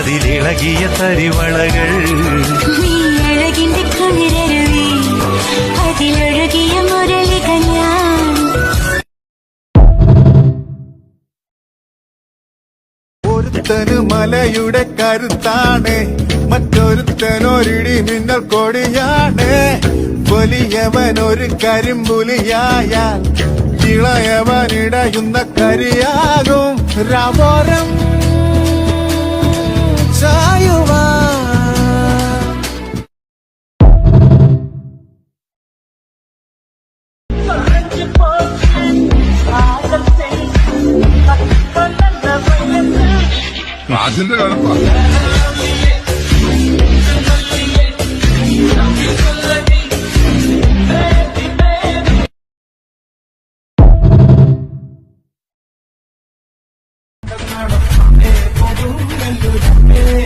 അതിലിളകിയ തരിവളകൾ നീ അഴകിന്റെ കുളിരരുവി അതിലൊഴുകിയ മുരളിക ഞാൻ ഒരുത്തന് മലയുടെ കരുത്താണ് മറ്റൊരുത്തനൊരിടി മിന്നൽ കൊടിയാണ് വലിയവൻ ഒരു കരിമ്പുലിയായാൽ ഇളയവനിടയുന്ന കരിയാകും രാവോരം ചായുവാ അതിന്റെ കടപ്പാ Hey,